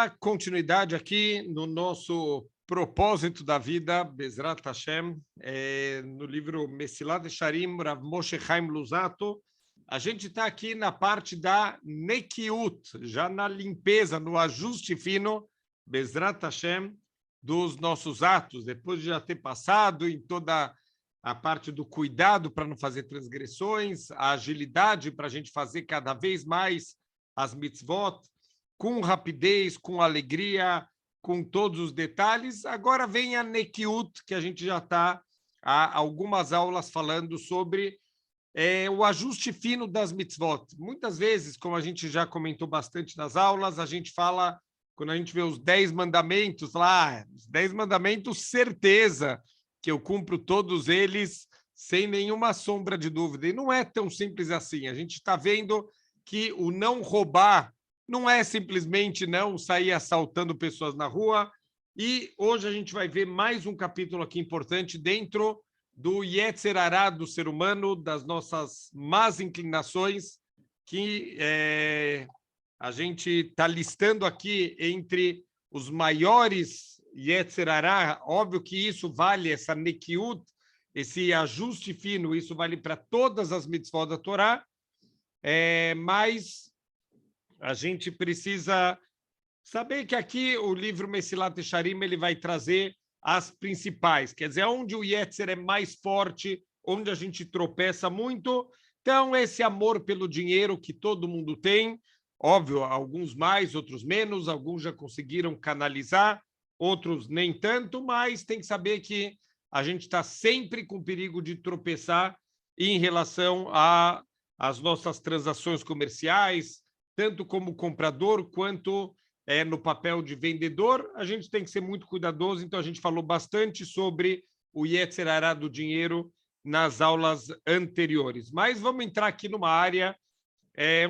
dar continuidade aqui no nosso propósito da vida, Bezrat Hashem, no livro Mesilat Yesharim, Rav Moshe Chaim Luzzatto. A gente está aqui na parte da Nekiut, já na limpeza, no ajuste fino, Bezrat Hashem, dos nossos atos, depois de já ter passado em toda a parte do cuidado para não fazer transgressões, a agilidade para a gente fazer cada vez mais as mitzvot, com rapidez, com alegria, com todos os detalhes. Agora vem a Nekiut, que a gente já está há algumas aulas falando sobre o ajuste fino das mitzvot. Muitas vezes, como a gente já comentou bastante nas aulas, a gente fala, quando a gente vê os 10 mandamentos lá, os 10 mandamentos, certeza que eu cumpro todos eles sem nenhuma sombra de dúvida. E não é tão simples assim. A gente está vendo que o não roubar não é simplesmente não sair assaltando pessoas na rua. E hoje a gente vai ver mais um capítulo aqui importante dentro do Yetzer Hará do ser humano, das nossas más inclinações, que a gente está listando aqui entre os maiores Yetzer Hará. Óbvio que isso vale, essa Nekiut, esse ajuste fino, isso vale para todas as mitzvot da Torá, mas a gente precisa saber que aqui o livro Mesilat Yesharim ele vai trazer as principais, quer dizer, onde o Yetzer é mais forte, onde a gente tropeça muito. Então, esse amor pelo dinheiro que todo mundo tem, óbvio, alguns mais, outros menos, alguns já conseguiram canalizar, outros nem tanto, mas tem que saber que a gente está sempre com perigo de tropeçar em relação às nossas transações comerciais, tanto como comprador quanto no papel de vendedor. A gente tem que ser muito cuidadoso, então a gente falou bastante sobre o Yetzer Hará do dinheiro nas aulas anteriores. Mas vamos entrar aqui numa área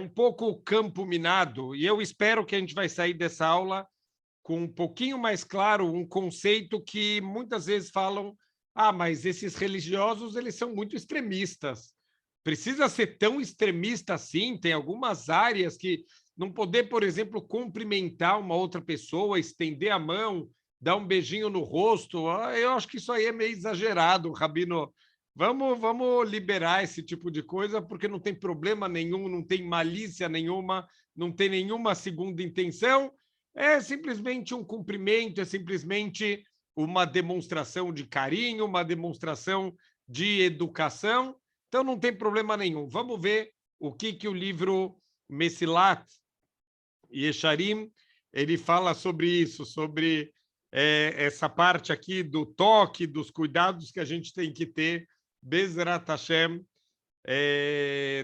um pouco campo minado, e eu espero que a gente vai sair dessa aula com um pouquinho mais claro um conceito que muitas vezes falam: mas esses religiosos eles são muito extremistas. Precisa ser tão extremista assim? Tem algumas áreas que não poder, por exemplo, cumprimentar uma outra pessoa, estender a mão, dar um beijinho no rosto. Eu acho que isso aí é meio exagerado, Rabino. Vamos liberar esse tipo de coisa, porque não tem problema nenhum, não tem malícia nenhuma, não tem nenhuma segunda intenção. É simplesmente um cumprimento, é simplesmente uma demonstração de carinho, uma demonstração de educação. Então, não tem problema nenhum. Vamos ver o que o livro Mesilat Yesharim ele fala sobre isso, sobre essa parte aqui do toque, dos cuidados que a gente tem que ter, Bezrat Hashem,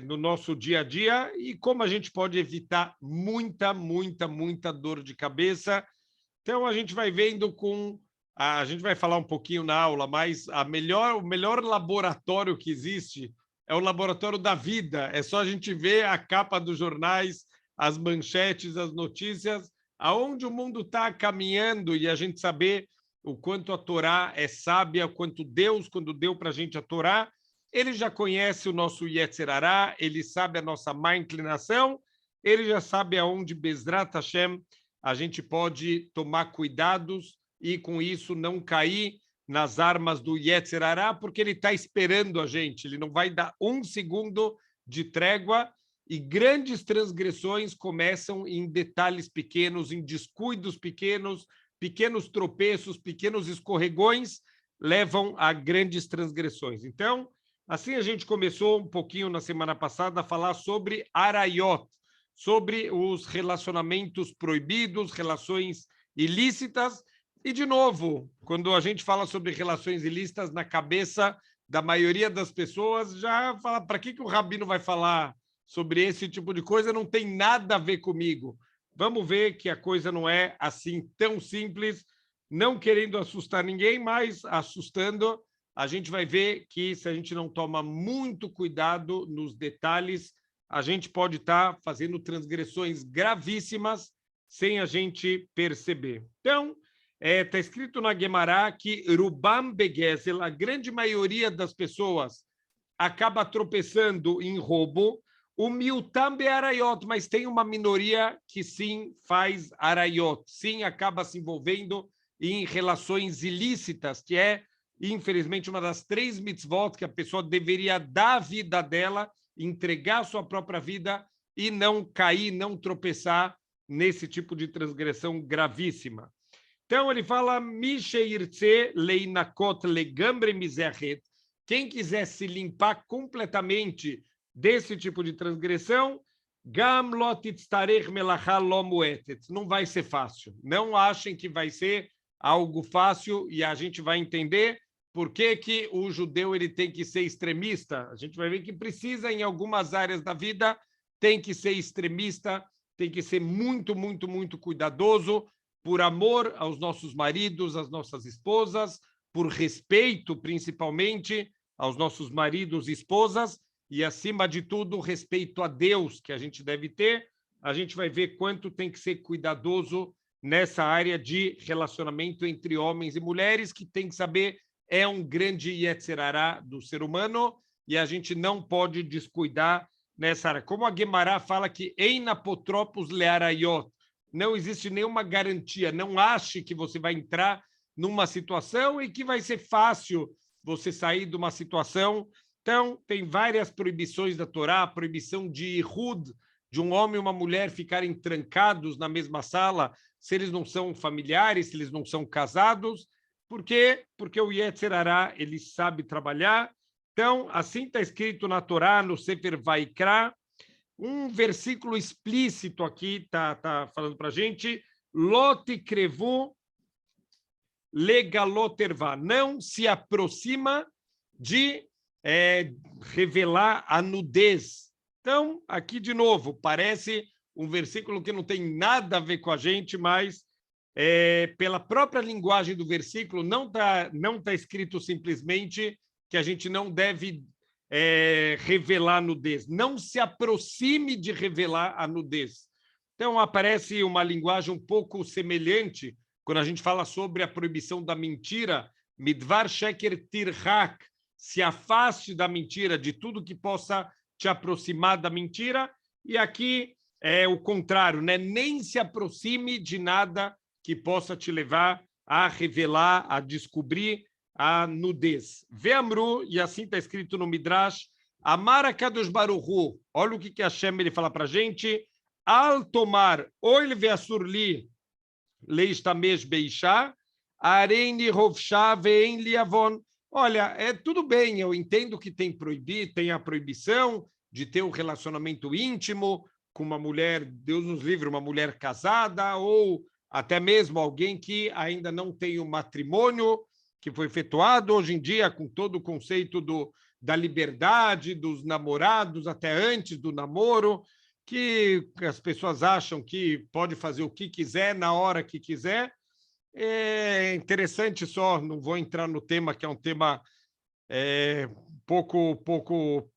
no nosso dia a dia, e como a gente pode evitar muita dor de cabeça. Então, a gente vai vendo a gente vai falar um pouquinho na aula, mas o melhor laboratório que existe é o laboratório da vida. É só a gente ver a capa dos jornais, as manchetes, as notícias, aonde o mundo está caminhando, e a gente saber o quanto a Torá é sábia, o quanto Deus, quando deu para a gente a Torá, ele já conhece o nosso Yetzer Hará, ele sabe a nossa má inclinação, ele já sabe aonde, Bezrat Hashem, a gente pode tomar cuidados e, com isso, não cair nas armas do Yetzer Hará, porque ele está esperando a gente, ele não vai dar um segundo de trégua, e grandes transgressões começam em detalhes pequenos, em descuidos pequenos, pequenos tropeços, pequenos escorregões, levam a grandes transgressões. Então, assim a gente começou um pouquinho na semana passada a falar sobre Arayot, sobre os relacionamentos proibidos, relações ilícitas. E, de novo, quando a gente fala sobre relações ilícitas, na cabeça da maioria das pessoas já fala: para que o Rabino vai falar sobre esse tipo de coisa? Não tem nada a ver comigo. Vamos ver que a coisa não é assim tão simples, não querendo assustar ninguém, mas assustando. A gente vai ver que, se a gente não toma muito cuidado nos detalhes, a gente pode estar fazendo transgressões gravíssimas sem a gente perceber. Então, está escrito na Guemará que Rubam Begezel, a grande maioria das pessoas, acaba tropeçando em roubo. O miutam be'arayot, mas tem uma minoria que sim faz arayot, sim acaba se envolvendo em relações ilícitas, que é, infelizmente, uma das 3 mitzvot que a pessoa deveria dar a vida dela, entregar a sua própria vida e não cair, não tropeçar nesse tipo de transgressão gravíssima. Então, ele fala, Misheirtze leinakot legambre mizerhet, quem quiser se limpar completamente desse tipo de transgressão, gam lotitztarech melachá lo muetet, não vai ser fácil. Não achem que vai ser algo fácil e a gente vai entender por que, que o judeu ele tem que ser extremista. A gente vai ver que precisa, em algumas áreas da vida, tem que ser extremista, tem que ser muito, muito, muito cuidadoso, por amor aos nossos maridos, às nossas esposas, por respeito, principalmente, aos nossos maridos e esposas, e, acima de tudo, respeito a Deus, que a gente deve ter. A gente vai ver quanto tem que ser cuidadoso nessa área de relacionamento entre homens e mulheres, que tem que saber é um grande Yetzer Hará do ser humano, e a gente não pode descuidar nessa área. Como a Guemará fala que Ein apotropos learayot, não existe nenhuma garantia, não ache que você vai entrar numa situação e que vai ser fácil você sair de uma situação. Então, tem várias proibições da Torá, a proibição de Ihud, de um homem e uma mulher ficarem trancados na mesma sala, se eles não são familiares, se eles não são casados. Por quê? Porque o Yetzer Hará, ele sabe trabalhar. Então, assim está escrito na Torá, no Sefer Vaikra, um versículo explícito aqui tá falando para a gente, Lot krevu legalotervá, não se aproxima de revelar a nudez. Então, aqui de novo, parece um versículo que não tem nada a ver com a gente, mas pela própria linguagem do versículo, não tá escrito simplesmente que a gente não deve revelar a nudez. Não se aproxime de revelar a nudez. Então, aparece uma linguagem um pouco semelhante quando a gente fala sobre a proibição da mentira, midvar sheker tirhak, se afaste da mentira, de tudo que possa te aproximar da mentira, e aqui é o contrário, né? Nem se aproxime de nada que possa te levar a revelar, a descobrir a nudez. Ve'amru, e assim está escrito no Midrash, Amar Kadosh Baruch Hu, olha o que Hashem ele fala para a gente, al tomar oil ve'asur-li leistamesh beishá, areini rovshá ve'en liavon. Olha, tudo bem, eu entendo que tem a proibição de ter um relacionamento íntimo com uma mulher, Deus nos livre, uma mulher casada, ou até mesmo alguém que ainda não tem um matrimônio que foi efetuado hoje em dia, com todo o conceito da liberdade, dos namorados, até antes do namoro, que as pessoas acham que pode fazer o que quiser, na hora que quiser. É interessante só, não vou entrar no tema, que é um tema um pouco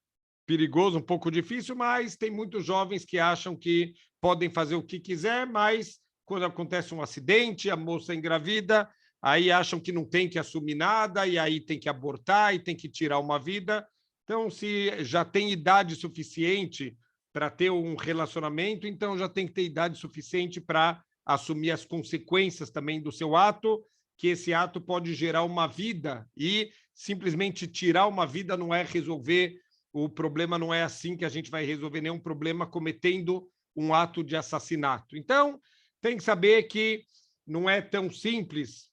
perigoso, um pouco difícil, mas tem muitos jovens que acham que podem fazer o que quiser, mas quando acontece um acidente, a moça engravida, aí acham que não tem que assumir nada, e aí tem que abortar, e tem que tirar uma vida. Então, se já tem idade suficiente para ter um relacionamento, então já tem que ter idade suficiente para assumir as consequências também do seu ato, que esse ato pode gerar uma vida, e simplesmente tirar uma vida não é resolver o problema, não é assim que a gente vai resolver nenhum problema cometendo um ato de assassinato. Então, tem que saber que não é tão simples.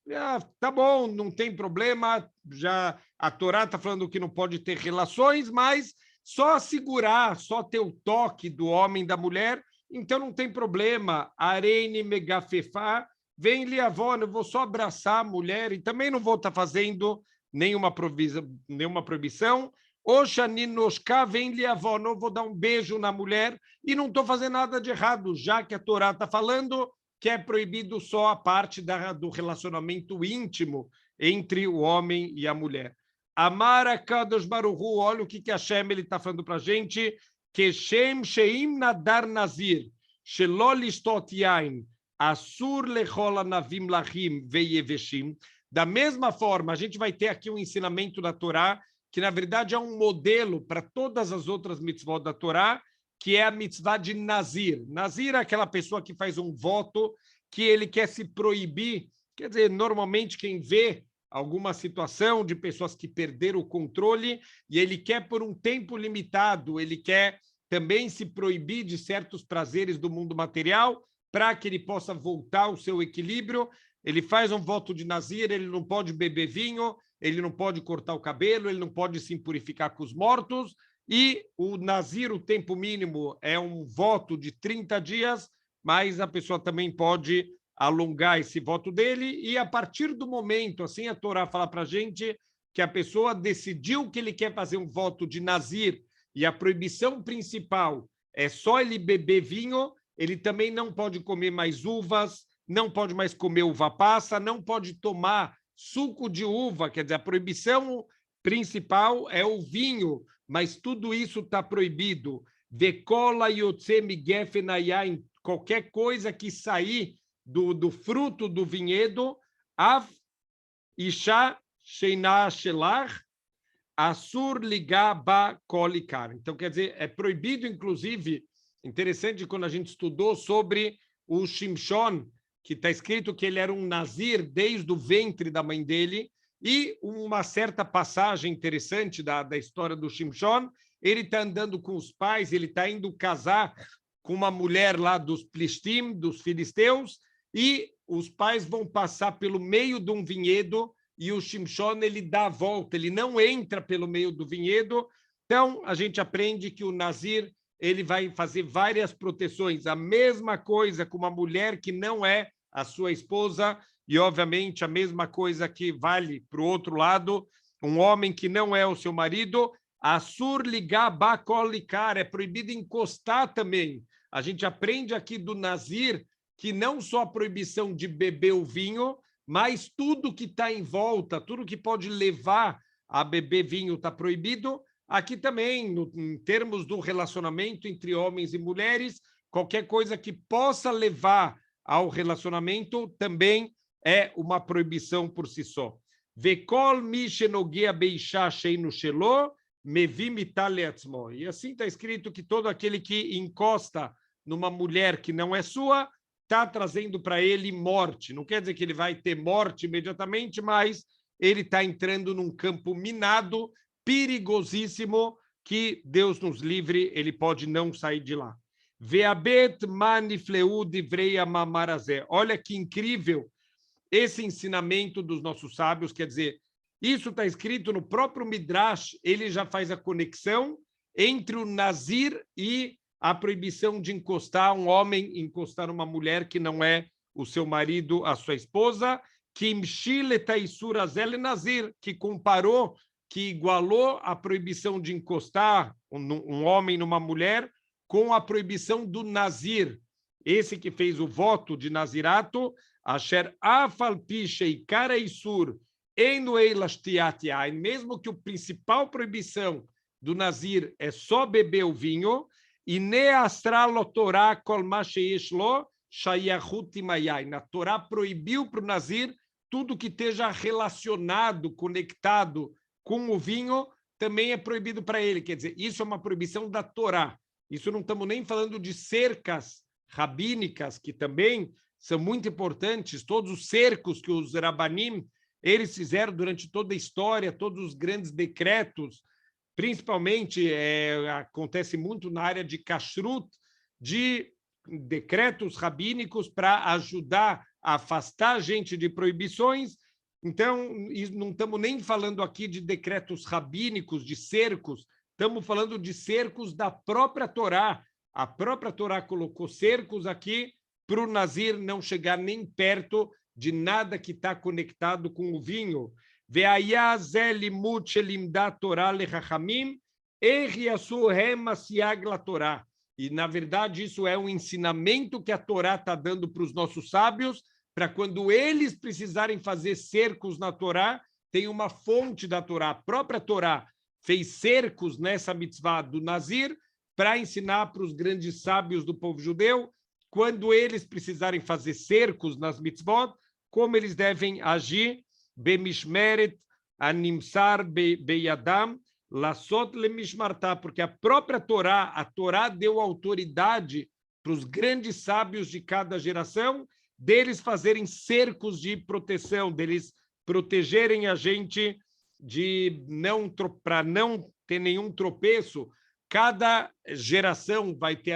Tá bom, não tem problema, já a Torá está falando que não pode ter relações, mas só segurar, só ter o toque do homem e da mulher, então não tem problema. Arene megafefá, vem liavó, eu vou só abraçar a mulher e também não vou estar fazendo nenhuma proibição. Oxaninoshká, vem liavó, não vou dar um beijo na mulher e não estou fazendo nada de errado, já que a Torá está falando que é proibido só a parte do relacionamento íntimo entre o homem e a mulher. Amar Kadosh Baruch Hu, olha o que Hashem está falando para a gente, que Shem Sheim Nadar Nazir, Shelo Listot Yain, Asur Lechol Anavim Lachim Veyeveshim. Da mesma forma, a gente vai ter aqui um ensinamento da Torá, que na verdade é um modelo para todas as outras mitzvot da Torá, que é a mitzvah de Nazir. Nazir é aquela pessoa que faz um voto que ele quer se proibir. Quer dizer, normalmente quem vê alguma situação de pessoas que perderam o controle e ele quer por um tempo limitado, ele quer também se proibir de certos prazeres do mundo material para que ele possa voltar ao seu equilíbrio. Ele faz um voto de Nazir, ele não pode beber vinho, ele não pode cortar o cabelo, ele não pode se impurificar com os mortos. E o Nazir, o tempo mínimo, é um voto de 30 dias, mas a pessoa também pode alongar esse voto dele. E a partir do momento, assim, a Torá fala para a gente que a pessoa decidiu que ele quer fazer um voto de Nazir e a proibição principal é só ele beber vinho, ele também não pode comer mais uvas, não pode mais comer uva passa, não pode tomar suco de uva, quer dizer, a proibição principal é o vinho, mas tudo isso está proibido. Vekola yotze migefen hayain, qualquer coisa que sair do fruto do vinhedo, av isha sheina shelar, Assur ligar ba kolikar. Então, quer dizer, é proibido, inclusive, interessante quando a gente estudou sobre o Shimshon, que está escrito que ele era um nazir desde o ventre da mãe dele, e uma certa passagem interessante da história do Shimshon, ele está andando com os pais, ele está indo casar com uma mulher lá dos Plishtim, dos filisteus, e os pais vão passar pelo meio de um vinhedo e o Shimshon ele dá a volta, ele não entra pelo meio do vinhedo. Então, a gente aprende que o Nazir ele vai fazer várias proteções, a mesma coisa com uma mulher que não é a sua esposa, e, obviamente, a mesma coisa que vale para o outro lado, um homem que não é o seu marido, Assur ligar bakolikar, é proibido encostar também. A gente aprende aqui do Nazir que não só a proibição de beber o vinho, mas tudo que está em volta, tudo que pode levar a beber vinho está proibido. Aqui também, em termos do relacionamento entre homens e mulheres, qualquer coisa que possa levar ao relacionamento também é uma proibição por si só. Vekol mi shenogia beisha sheinu shelo mevi mitale atzmo. E assim está escrito que todo aquele que encosta numa mulher que não é sua está trazendo para ele morte. Não quer dizer que ele vai ter morte imediatamente, mas ele está entrando num campo minado, perigosíssimo, que Deus nos livre, ele pode não sair de lá. Veabet manifleu divreia mamarazé. Olha que incrível esse ensinamento dos nossos sábios, quer dizer, isso está escrito no próprio Midrash, ele já faz a conexão entre o Nazir e a proibição de encostar um homem, encostar uma mulher que não é o seu marido, a sua esposa, que Nazir, que comparou, que igualou a proibição de encostar um homem numa mulher com a proibição do Nazir. Esse que fez o voto de Nazirato, Asher Afalpiche e Karaisur, mesmo que a principal proibição do Nazir é só beber o vinho, e neastralo Torá kolmasheieshlo shayahut imayai. Na Torá proibiu para o Nazir tudo que esteja relacionado, conectado com o vinho, também é proibido para ele. Quer dizer, isso é uma proibição da Torá. Isso não estamos nem falando de cercas rabínicas, que também são muito importantes. Todos os cercos que os Rabanim eles fizeram durante toda a história, todos os grandes decretos, principalmente acontece muito na área de kashrut, de decretos rabínicos para ajudar a afastar a gente de proibições. Então, não estamos nem falando aqui de decretos rabínicos, de cercos, estamos falando de cercos da própria Torá. A própria Torá colocou cercos aqui para o Nazir não chegar nem perto de nada que está conectado com o vinho. E, na verdade, isso é um ensinamento que a Torá está dando para os nossos sábios, para quando eles precisarem fazer cercos na Torá, tem uma fonte da Torá. A própria Torá fez cercos nessa mitzvah do Nazir para ensinar para os grandes sábios do povo judeu, quando eles precisarem fazer cercos nas mitzvot, como eles devem agir, Bemishmeret, Animsar, Beyadam, Lassot lemishmartá, porque a própria a Torá deu autoridade para os grandes sábios de cada geração, deles fazerem cercos de proteção, deles protegerem a gente de não para não ter nenhum tropeço. Cada geração vai ter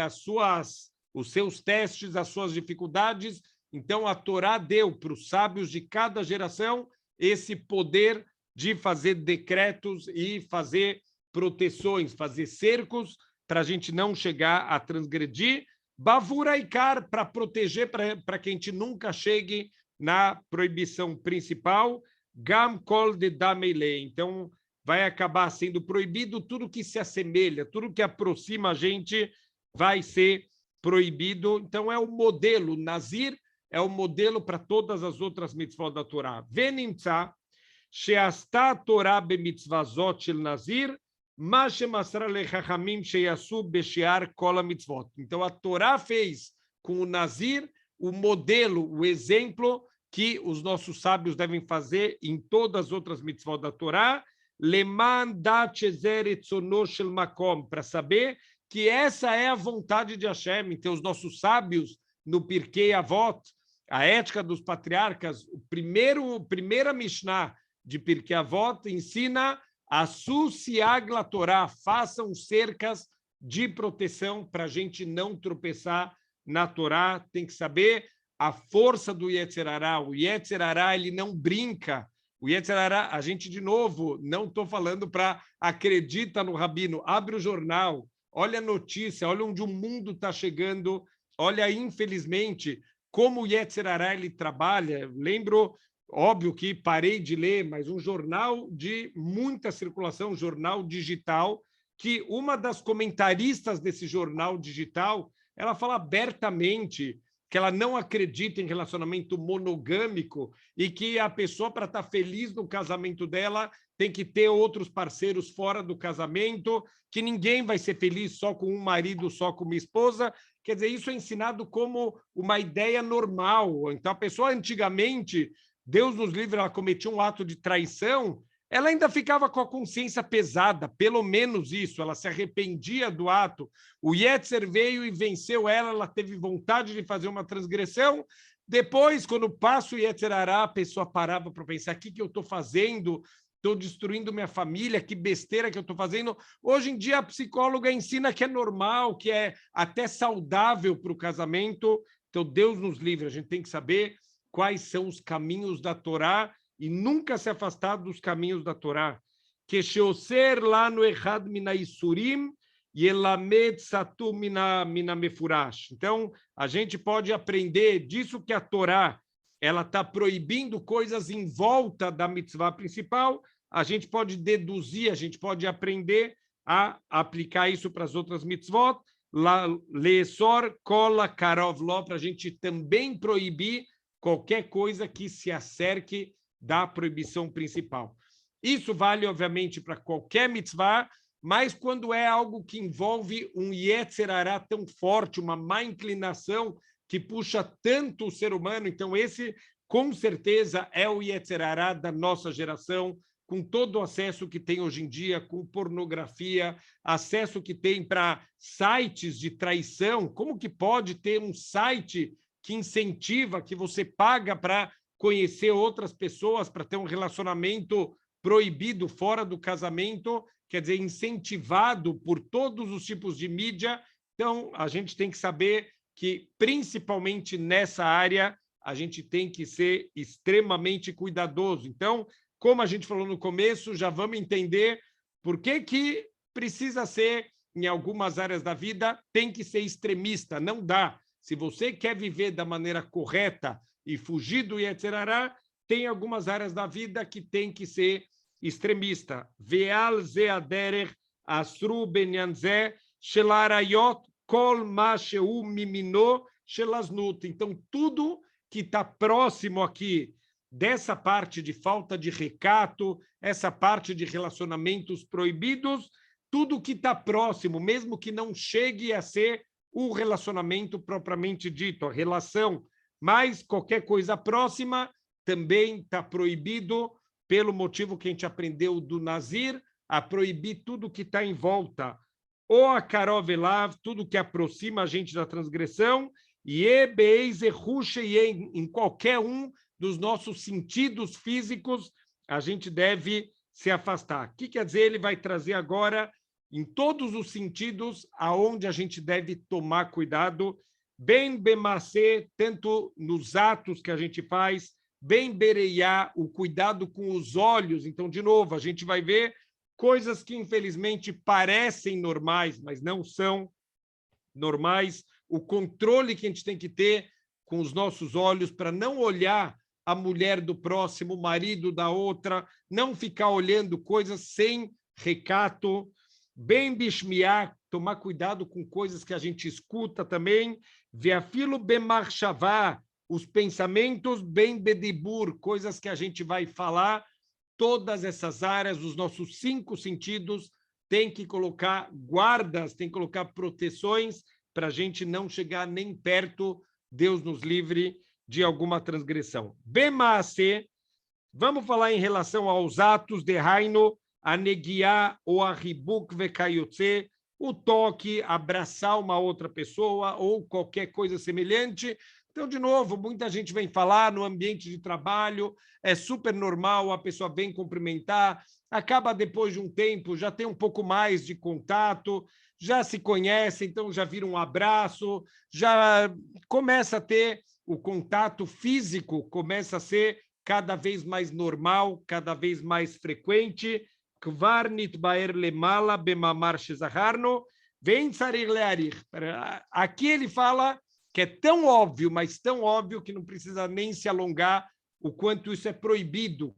os seus testes, as suas dificuldades. Então, a Torá deu para os sábios de cada geração esse poder de fazer decretos e fazer proteções, fazer cercos para a gente não chegar a transgredir. Bavura Ikar, para proteger, para que a gente nunca chegue na proibição principal. Gam kol de dameile. Então, vai acabar sendo proibido tudo que se assemelha, tudo que aproxima a gente vai ser proibido. Então, é o modelo. Nazir é o modelo para todas as outras mitzvot da Torá. Venimtza, she'asta a Torá bemitzvazot shel Nazir, mas shemasra lechachamim sheyasu beshear kol mitzvot. Então, a Torá fez com o Nazir o modelo, o exemplo que os nossos sábios devem fazer em todas as outras mitzvot da Torá, para saber que essa é a vontade de Hashem. Então, os nossos sábios, no Pirkei Avot, a ética dos patriarcas, primeira Mishnah de Pirkei Avot ensina a Susiag la Torá, façam cercas de proteção para a gente não tropeçar na Torá. Tem que saber a força do Yetzer Hará. O Yetzer Hará, ele não brinca. O Yetzer Hará, a gente, de novo, não estou falando para acredita no Rabino, abre o jornal, olha a notícia, olha onde o mundo está chegando, olha, infelizmente, como o Yetzer Hará ele trabalha. Lembro, óbvio que parei de ler, mas um jornal de muita circulação, um jornal digital, que uma das comentaristas desse jornal digital, ela fala abertamente que ela não acredita em relacionamento monogâmico e que a pessoa, para estar feliz no casamento dela, tem que ter outros parceiros fora do casamento, que ninguém vai ser feliz só com um marido, só com uma esposa. Quer dizer, isso é ensinado como uma ideia normal. Então, a pessoa antigamente, Deus nos livre, ela cometia um ato de traição, ela ainda ficava com a consciência pesada, pelo menos isso, ela se arrependia do ato. O Yetzer veio e venceu ela, ela teve vontade de fazer uma transgressão. Depois, quando passa o Yetzer Hará, a pessoa parava para pensar: o que eu estou fazendo? Estou destruindo minha família, que besteira que eu estou fazendo. Hoje em dia, a psicóloga ensina que é normal, que é até saudável para o casamento. Então, Deus nos livre, a gente tem que saber quais são os caminhos da Torá e nunca se afastar dos caminhos da Torá. Que sheoser lá no Echad mina Isurim e elamed satu mina mefurash. Então, a gente pode aprender disso que a Torá ela está proibindo coisas em volta da mitzvah principal. A gente pode deduzir, a gente pode aprender a aplicar isso para as outras mitzvot. Leesor kola karov lo, para a gente também proibir qualquer coisa que se acerque da proibição principal. Isso vale, obviamente, para qualquer mitzvah, mas quando é algo que envolve um Yetzer Hará tão forte, uma má inclinação que puxa tanto o ser humano, então esse, com certeza, é o Yetzer Hará da nossa geração, com todo o acesso que tem hoje em dia, com pornografia, acesso que tem para sites de traição. Como que pode ter um site que incentiva, que você paga para conhecer outras pessoas, para ter um relacionamento proibido fora do casamento, quer dizer, incentivado por todos os tipos de mídia? Então, a gente tem que saber que, principalmente nessa área, a gente tem que ser extremamente cuidadoso. Então, como a gente falou no começo, já vamos entender por que precisa ser, em algumas áreas da vida, tem que ser extremista, não dá. Se você quer viver da maneira correta e fugir do Yetzer Hará, tem algumas áreas da vida que tem que ser extremista. Ve'al ze aderech asru benyan ze shel harayot kol ma shehu mimino shel aznut. Então, tudo que está próximo aqui dessa parte de falta de recato, essa parte de relacionamentos proibidos, tudo que está próximo, mesmo que não chegue a ser o relacionamento propriamente dito, a relação, mas qualquer coisa próxima também está proibido pelo motivo que a gente aprendeu do Nazir, a proibir tudo que está em volta, ou a karovelav, tudo que aproxima a gente da transgressão, e em qualquer um dos nossos sentidos físicos, a gente deve se afastar. O que quer dizer? Ele vai trazer agora, em todos os sentidos, aonde a gente deve tomar cuidado, bem bemacê, tanto nos atos que a gente faz, bem bereiá, o cuidado com os olhos. Então, de novo, a gente vai ver coisas que, infelizmente, parecem normais, mas não são normais. O controle que a gente tem que ter com os nossos olhos para não olhar a mulher do próximo, o marido da outra, não ficar olhando coisas sem recato, bem bishmiá, tomar cuidado com coisas que a gente escuta também, veafilo bemarchavá, os pensamentos bem bedibur, coisas que a gente vai falar, todas essas áreas, os nossos 5 sentidos, tem que colocar guardas, tem que colocar proteções para a gente não chegar nem perto, Deus nos livre de alguma transgressão. Bemaase, vamos falar em relação aos atos de Haino, a neguiá ou a ribuk vekayotse, o toque, abraçar uma outra pessoa ou qualquer coisa semelhante. Então, de novo, muita gente vem falar no ambiente de trabalho, é super normal, a pessoa vem cumprimentar, acaba depois de um tempo, já tem um pouco mais de contato, já se conhece, então já vira um abraço, já começa a ter o contato físico, começa a ser cada vez mais normal, cada vez mais frequente. Aqui ele fala que é tão óbvio, mas tão óbvio que não precisa nem se alongar o quanto isso é proibido,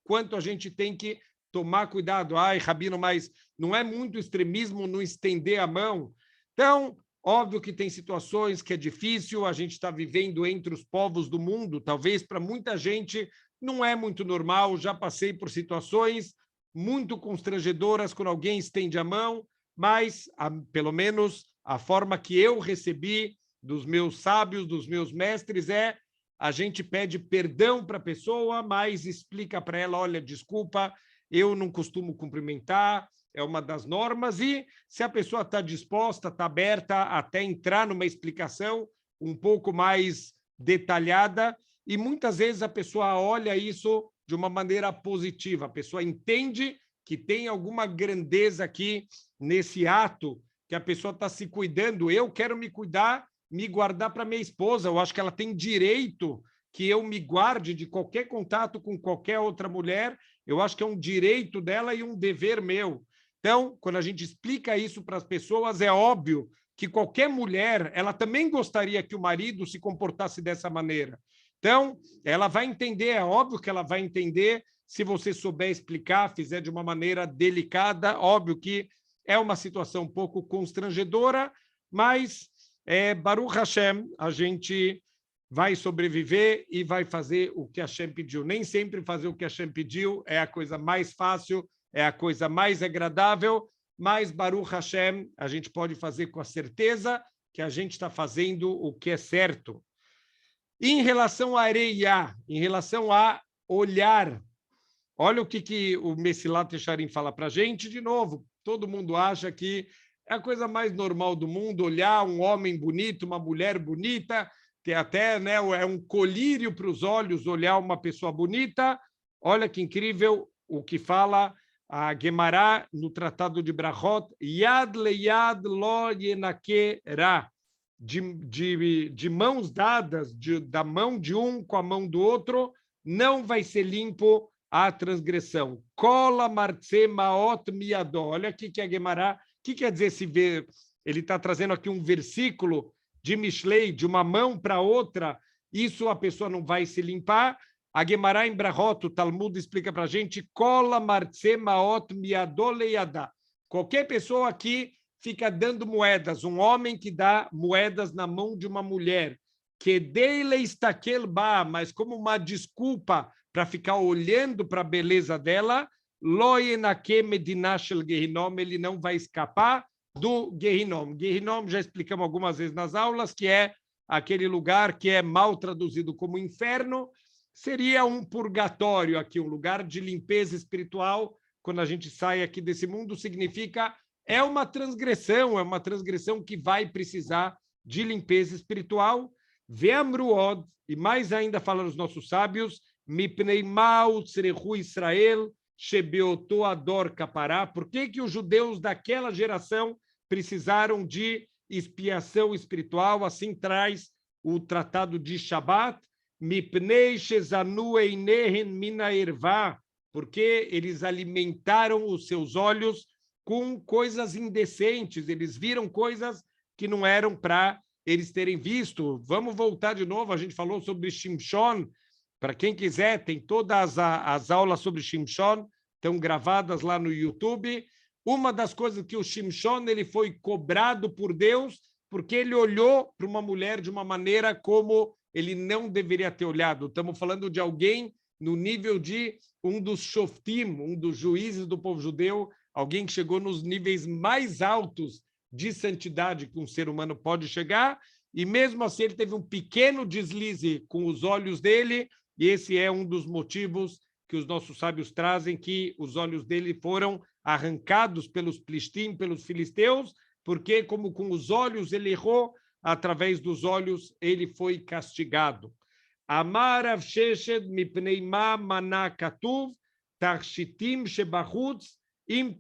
quanto a gente tem que tomar cuidado. Ai, Rabino, mas não é muito extremismo não estender a mão? Então, óbvio que tem situações que é difícil, a gente está vivendo entre os povos do mundo, talvez para muita gente não é muito normal, já passei por situações muito constrangedoras quando alguém estende a mão, mas, pelo menos, a forma que eu recebi dos meus sábios, dos meus mestres, é a gente pede perdão para a pessoa, mas explica para ela, olha, desculpa, eu não costumo cumprimentar, é uma das normas, e se a pessoa está disposta, está aberta até entrar numa explicação um pouco mais detalhada, e muitas vezes a pessoa olha isso de uma maneira positiva, a pessoa entende que tem alguma grandeza aqui nesse ato, que a pessoa está se cuidando, eu quero me cuidar, me guardar para minha esposa, eu acho que ela tem direito que eu me guarde de qualquer contato com qualquer outra mulher, eu acho que é um direito dela e um dever meu. Então, quando a gente explica isso para as pessoas, é óbvio que qualquer mulher, ela também gostaria que o marido se comportasse dessa maneira. Então, ela vai entender, é óbvio que ela vai entender, se você souber explicar, fizer de uma maneira delicada, óbvio que é uma situação um pouco constrangedora, mas, Baruch Hashem, a gente vai sobreviver e vai fazer o que Hashem pediu. Nem sempre fazer o que Hashem pediu é a coisa mais fácil, é a coisa mais agradável, mas Baruch Hashem, a gente pode fazer com a certeza que a gente está fazendo o que é certo. Em relação a areia, em relação a olhar, olha o que o Mesilat Yesharim fala para a gente, de novo, todo mundo acha que é a coisa mais normal do mundo, olhar um homem bonito, uma mulher bonita, tem até, né, é um colírio para os olhos olhar uma pessoa bonita. Olha que incrível o que fala a Gemara no Tratado de Brachot, Yad leyad lo yenakera, de mãos dadas, da mão de um com a mão do outro, não vai ser limpo a transgressão. Kola martse maot miadó. Olha aqui que a Gemara, o que quer dizer esse ver? Ele está trazendo aqui um versículo de Mishlei, de uma mão para outra, isso a pessoa não vai se limpar. A Gemara em Brachot, o Talmud explica para a gente, Kola martse maot miadó leiadá. Qualquer pessoa aqui fica dando moedas, um homem que dá moedas na mão de uma mulher, que dele está aquele bar, mas como uma desculpa para ficar olhando para a beleza dela, ele não vai escapar do Gehinom. Gehinom, já explicamos algumas vezes nas aulas, que é aquele lugar que é mal traduzido como inferno, seria um purgatório aqui, um lugar de limpeza espiritual quando a gente sai aqui desse mundo, significa é uma transgressão que vai precisar de limpeza espiritual. Ve'amruod, e mais ainda falam os nossos sábios, mipnei mal tzrehu Israel, shebeoto ador kapará. Por que os judeus daquela geração precisaram de expiação espiritual? Assim traz o tratado de Shabat, mipnei shezanu einehen mina ervá, porque eles alimentaram os seus olhos com coisas indecentes, eles viram coisas que não eram para eles terem visto. Vamos voltar de novo, a gente falou sobre Shimshon, para quem quiser, tem todas as aulas sobre Shimshon, estão gravadas lá no YouTube. Uma das coisas que o Shimshon ele foi cobrado por Deus, porque ele olhou para uma mulher de uma maneira como ele não deveria ter olhado. Estamos falando de alguém no nível de um dos shoftim, um dos juízes do povo judeu, alguém que chegou nos níveis mais altos de santidade que um ser humano pode chegar, e mesmo assim ele teve um pequeno deslize com os olhos dele, e esse é um dos motivos que os nossos sábios trazem, que os olhos dele foram arrancados pelos plistim, pelos filisteus, porque como com os olhos ele errou, através dos olhos ele foi castigado. Amar Rav Sheshet mipnei ma mana katuv tarshitim shebachutz im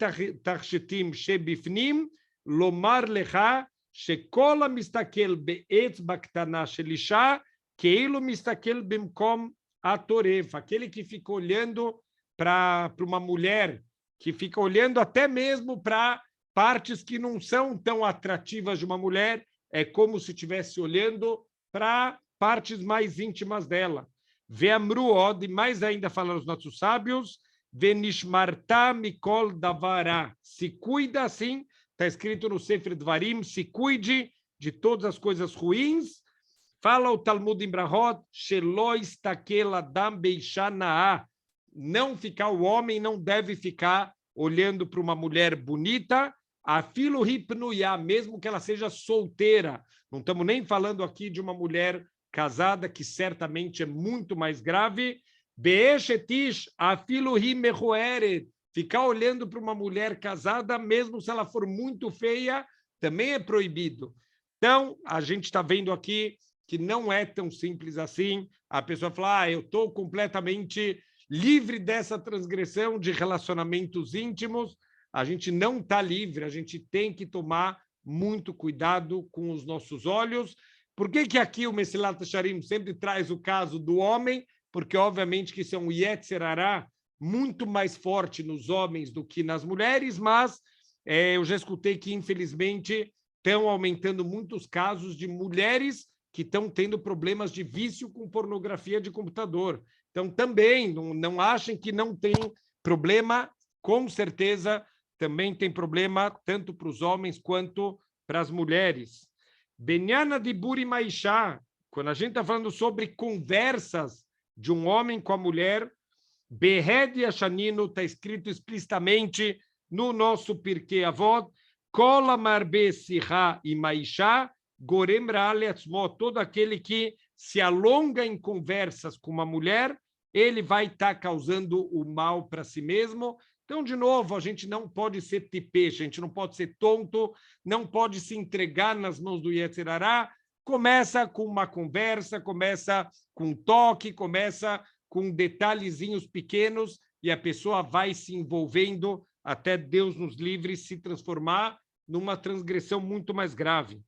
tarshitim shebifnim lomar lecha shekol hamistakel be'etzba ktana shel isha כאילו מסתכל במקום הטורף, aquele que fica olhando para uma mulher, que fica olhando até mesmo para partes que não são tão atrativas de uma mulher, é como se estivesse olhando para partes mais íntimas dela. Ve'amruod, e mais ainda falam os nossos sábios, Venishmarta mikol davara, se cuida assim, está escrito no Sefer Dvarim, se cuide de todas as coisas ruins. Fala o Talmud em Brahot, Shelo istakel adam beisha na'a, não ficar, o homem não deve ficar olhando para uma mulher bonita, afilo hipnuya, mesmo que ela seja solteira. Não estamos nem falando aqui de uma mulher casada, que certamente é muito mais grave. Be'eshetish afilo himehueret, ficar olhando para uma mulher casada, mesmo se ela for muito feia, também é proibido. Então, a gente está vendo aqui que não é tão simples assim. A pessoa fala, eu estou completamente livre dessa transgressão de relacionamentos íntimos. A gente não está livre, a gente tem que tomar muito cuidado com os nossos olhos. Por que aqui o Mesilat Yesharim sempre traz o caso do homem? Porque, obviamente, que isso é um Yetzer Hará muito mais forte nos homens do que nas mulheres, mas eu já escutei que, infelizmente, estão aumentando muitos casos de mulheres que estão tendo problemas de vício com pornografia de computador. Então, também, não achem que não tem problema, com certeza também tem problema, tanto para os homens quanto para as mulheres. Benyana de Buri Maishá, quando a gente está falando sobre conversas de um homem com a mulher, Behed Yashanino, está escrito explicitamente no nosso Pirkei Avot, Kol Amarbe Sirá e Maishá, Gorem Ra'aleatzmo, todo aquele que se alonga em conversas com uma mulher, ele vai estar causando o mal para si mesmo. Então, de novo, a gente não pode ser tipeche, a gente não pode ser tonto, não pode se entregar nas mãos do Yetzer Hará. Começa com uma conversa, começa com um toque, começa com detalhezinhos pequenos e a pessoa vai se envolvendo até Deus nos livre se transformar numa transgressão muito mais grave.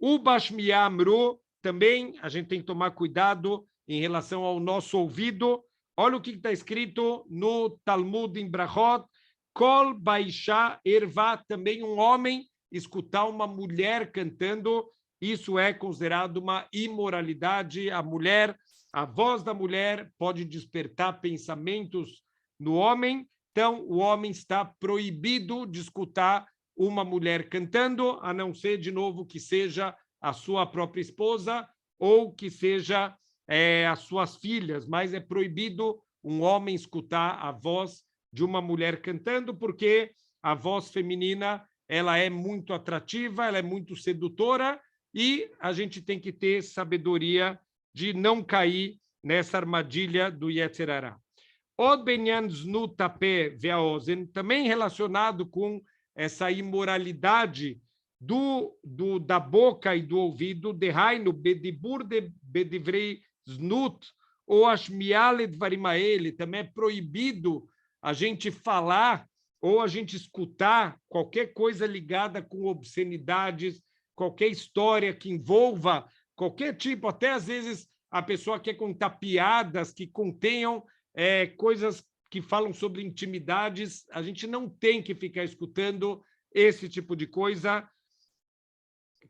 O Bashmiá Amru, também a gente tem que tomar cuidado em relação ao nosso ouvido. Olha o que está escrito no Talmud em Brachot, Kol Baisha Erva, também um homem escutar uma mulher cantando, isso é considerado uma imoralidade. A mulher, a voz da mulher pode despertar pensamentos no homem, então o homem está proibido de escutar uma mulher cantando, a não ser, de novo, que seja a sua própria esposa ou que seja as suas filhas, mas é proibido um homem escutar a voz de uma mulher cantando, porque a voz feminina ela é muito atrativa, ela é muito sedutora, e a gente tem que ter sabedoria de não cair nessa armadilha do Yetzer Hará. Od benyan znut tapé veaozen, também relacionado com essa imoralidade da boca e do ouvido, derraino bedibur de bedivrei znut, ou ashmiale dvarimaele, também é proibido a gente falar ou a gente escutar qualquer coisa ligada com obscenidades, qualquer história que envolva qualquer tipo, até às vezes a pessoa quer contar piadas que contenham coisas que falam sobre intimidades, a gente não tem que ficar escutando esse tipo de coisa.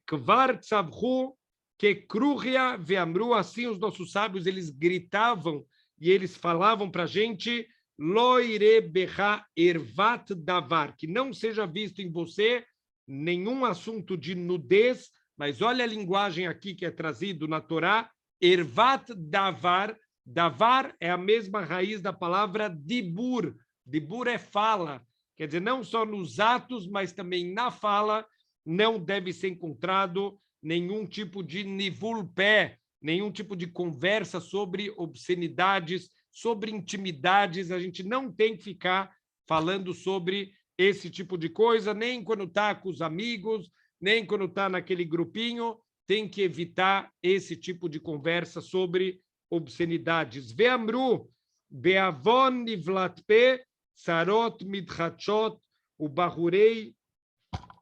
Kvar tzavhu que krúria veamru, assim os nossos sábios, eles gritavam e eles falavam para a gente, loire becha ervat davar, que não seja visto em você nenhum assunto de nudez, mas olha a linguagem aqui que é trazido na Torá, ervat davar. Davar é a mesma raiz da palavra dibur. Dibur é fala. Quer dizer, não só nos atos, mas também na fala, não deve ser encontrado nenhum tipo de nivul pé, nenhum tipo de conversa sobre obscenidades, sobre intimidades. A gente não tem que ficar falando sobre esse tipo de coisa, nem quando está com os amigos, nem quando está naquele grupinho. Tem que evitar esse tipo de conversa sobre obscenidades. Veamru, beavon nivlat pe, sarot midchachot, ubahurei,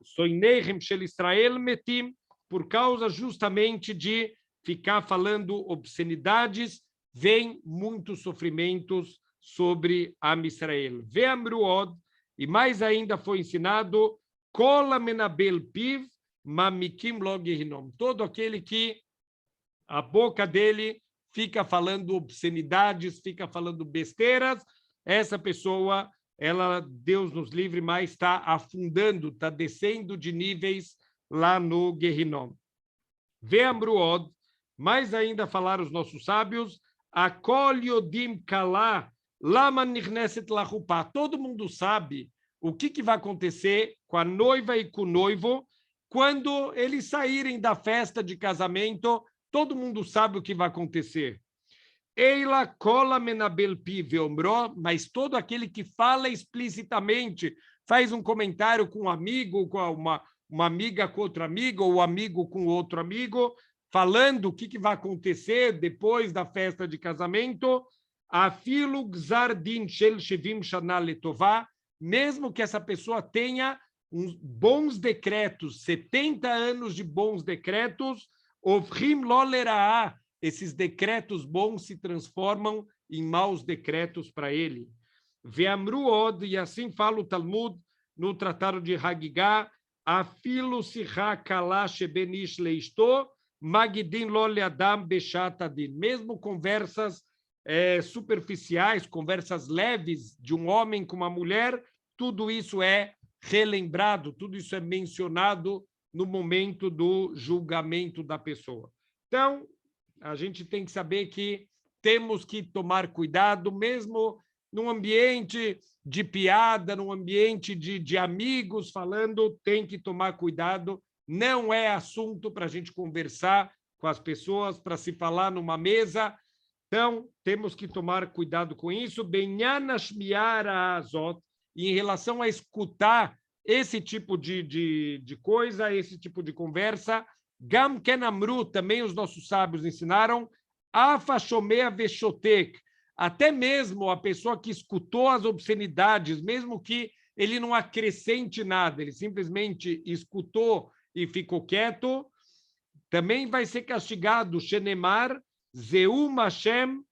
soineichem shel Israel metim, por causa justamente de ficar falando obscenidades, vem muitos sofrimentos sobre Am Israel. Veamru od, e mais ainda foi ensinado, kola menabel piv, mamikim log hinom. Todo aquele que a boca dele fica falando obscenidades, fica falando besteiras, essa pessoa, ela, Deus nos livre, mas está afundando, está descendo de níveis lá no Gehinom. Veamruod, mais ainda falar os nossos sábios, akol yodim kala, lama nichneset lachupa. Todo mundo sabe o que vai acontecer com a noiva e com o noivo quando eles saírem da festa de casamento. Todo mundo sabe o que vai acontecer. Eila cola menabel pive omro, mas todo aquele que fala explicitamente, faz um comentário com um amigo, com uma amiga com outro amigo, ou amigo com outro amigo, falando o que vai acontecer depois da festa de casamento, afilo gzardin shel shevim shana letová, mesmo que essa pessoa tenha uns bons decretos, 70 anos de bons decretos, ofrim loleraá, esses decretos bons se transformam em maus decretos para ele. Veamru od, e assim fala o Talmud no Tratado de Hagigá, afilo sicha kala shebenish leisto, magidin lo leadam beshat adin. Mesmo conversas superficiais, conversas leves de um homem com uma mulher, tudo isso é relembrado, tudo isso é mencionado no momento do julgamento da pessoa. Então, a gente tem que saber que temos que tomar cuidado, mesmo num ambiente de piada, num ambiente de amigos falando, tem que tomar cuidado. Não é assunto para a gente conversar com as pessoas, para se falar numa mesa. Então, temos que tomar cuidado com isso. E em relação a escutar esse tipo de coisa, esse tipo de conversa, Gam Kenamru, também os nossos sábios ensinaram, Afashomea Veshotek, até mesmo a pessoa que escutou as obscenidades, mesmo que ele não acrescente nada, ele simplesmente escutou e ficou quieto, também vai ser castigado, Shenemar, Zeum Hashem,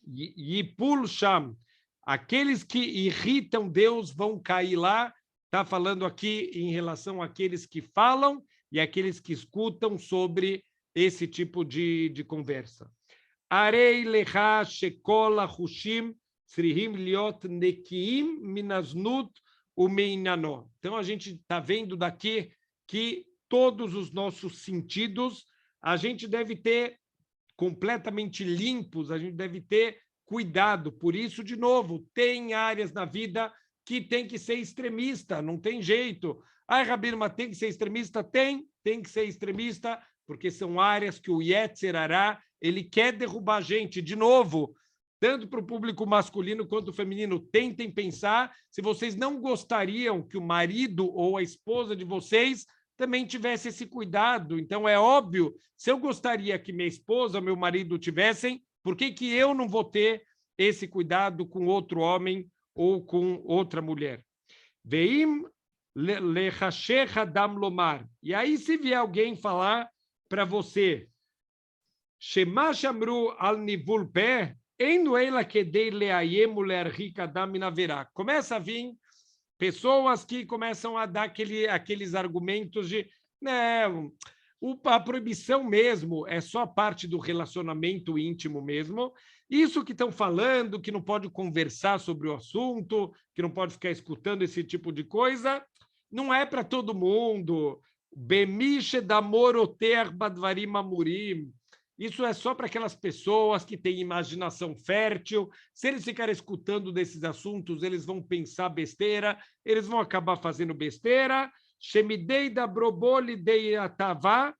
Yipul Sham. Aqueles que irritam Deus vão cair lá. Está falando aqui em relação àqueles que falam e aqueles que escutam sobre esse tipo de conversa. Arei lecha shekol achushim srihim liot nekiim minaznut umeinano. Então, a gente está vendo daqui que todos os nossos sentidos a gente deve ter completamente limpos, a gente deve ter cuidado. Por isso, de novo, tem áreas na vida que tem que ser extremista, não tem jeito. Ah, Rabino, mas tem que ser extremista? Tem que ser extremista, porque são áreas que o Yetzer Hará, ele quer derrubar a gente. De novo, tanto para o público masculino quanto feminino. Tentem pensar se vocês não gostariam que o marido ou a esposa de vocês também tivesse esse cuidado. Então, é óbvio, se eu gostaria que minha esposa, meu marido tivessem, por que que eu não vou ter esse cuidado com outro homem ou com outra mulher? Veim lechashech adam lomar. E aí, se vier alguém falar para você, Shema shamru al nivul pé, endo ela kedei leaye mulher rica adam inaverá. Começa a vir pessoas que começam a dar aqueles argumentos de não, a proibição mesmo é só parte do relacionamento íntimo mesmo. Isso que estão falando, que não pode conversar sobre o assunto, que não pode ficar escutando esse tipo de coisa, não é para todo mundo. Bemishe damoroter badvarim amurim. Isso é só para aquelas pessoas que têm imaginação fértil. Se eles ficarem escutando desses assuntos, eles vão pensar besteira, eles vão acabar fazendo besteira. Shemidei da broboli dei atavá.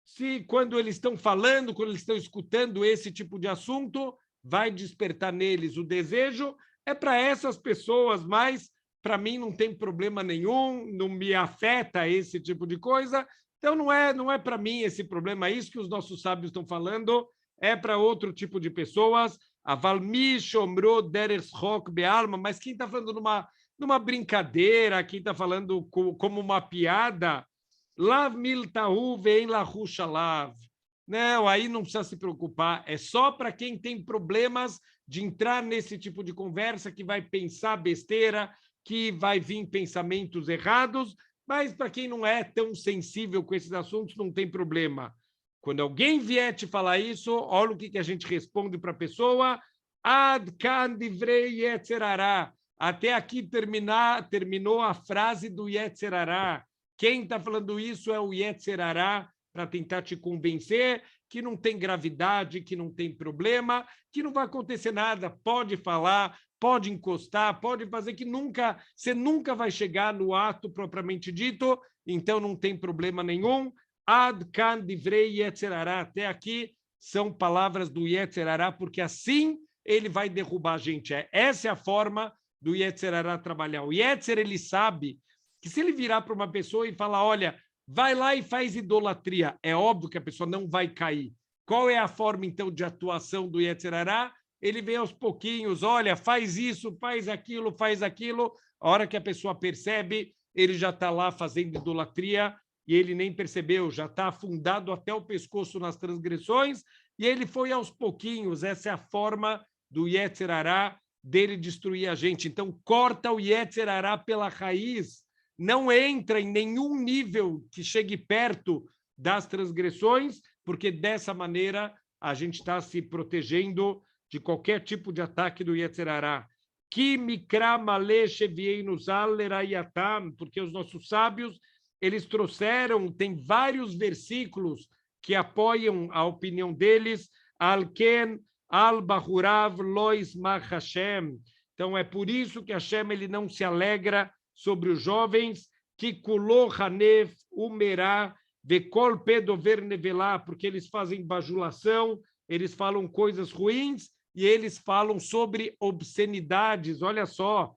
Se quando eles estão falando, quando eles estão escutando esse tipo de assunto, vai despertar neles o desejo. É para essas pessoas, mas para mim não tem problema nenhum, não me afeta esse tipo de coisa. Então, não é para mim esse problema, é isso que os nossos sábios estão falando, é para outro tipo de pessoas. Avalmi shomro deres chok bealma, mas quem está falando numa brincadeira, quem está falando como uma piada, lav miltahu vem lahusha lav. Não, aí não precisa se preocupar, é só para quem tem problemas de entrar nesse tipo de conversa, que vai pensar besteira, que vai vir pensamentos errados. Mas para quem não é tão sensível com esses assuntos, não tem problema. Quando alguém vier te falar isso, olha o que a gente responde para a pessoa. Ad kan divrei yetzerará. Até aqui terminou a frase do yetzerará. Quem está falando isso é o yetzerará, para tentar te convencer que não tem gravidade, que não tem problema, que não vai acontecer nada. Pode falar, pode encostar, pode fazer que você nunca vai chegar no ato propriamente dito, então não tem problema nenhum. Ad kan divrei yetzerará. Até aqui são palavras do yetzerará, porque assim ele vai derrubar a gente. Essa é a forma do yetzerará trabalhar. O yetzer, ele sabe que se ele virar para uma pessoa e falar, olha, vai lá e faz idolatria, é óbvio que a pessoa não vai cair. Qual é a forma, então, de atuação do yetzerará? Ele vem aos pouquinhos, olha, faz isso, faz aquilo, faz aquilo. A hora que a pessoa percebe, ele já está lá fazendo idolatria e ele nem percebeu, já está afundado até o pescoço nas transgressões, e ele foi aos pouquinhos. Essa é a forma do yetzerará dele destruir a gente. Então, corta o yetzerará pela raiz, não entra em nenhum nível que chegue perto das transgressões, porque dessa maneira a gente está se protegendo de qualquer tipo de ataque do yetzerará. Porque os nossos sábios, eles trouxeram, tem vários versículos que apoiam a opinião deles. Alken al-Bahurav lois mach Hashem. Então, é por isso que Hashem ele não se alegra sobre os jovens, que kulô hanef umerá vekol pedover nevelá, porque eles fazem bajulação, eles falam coisas ruins e eles falam sobre obscenidades. Olha só,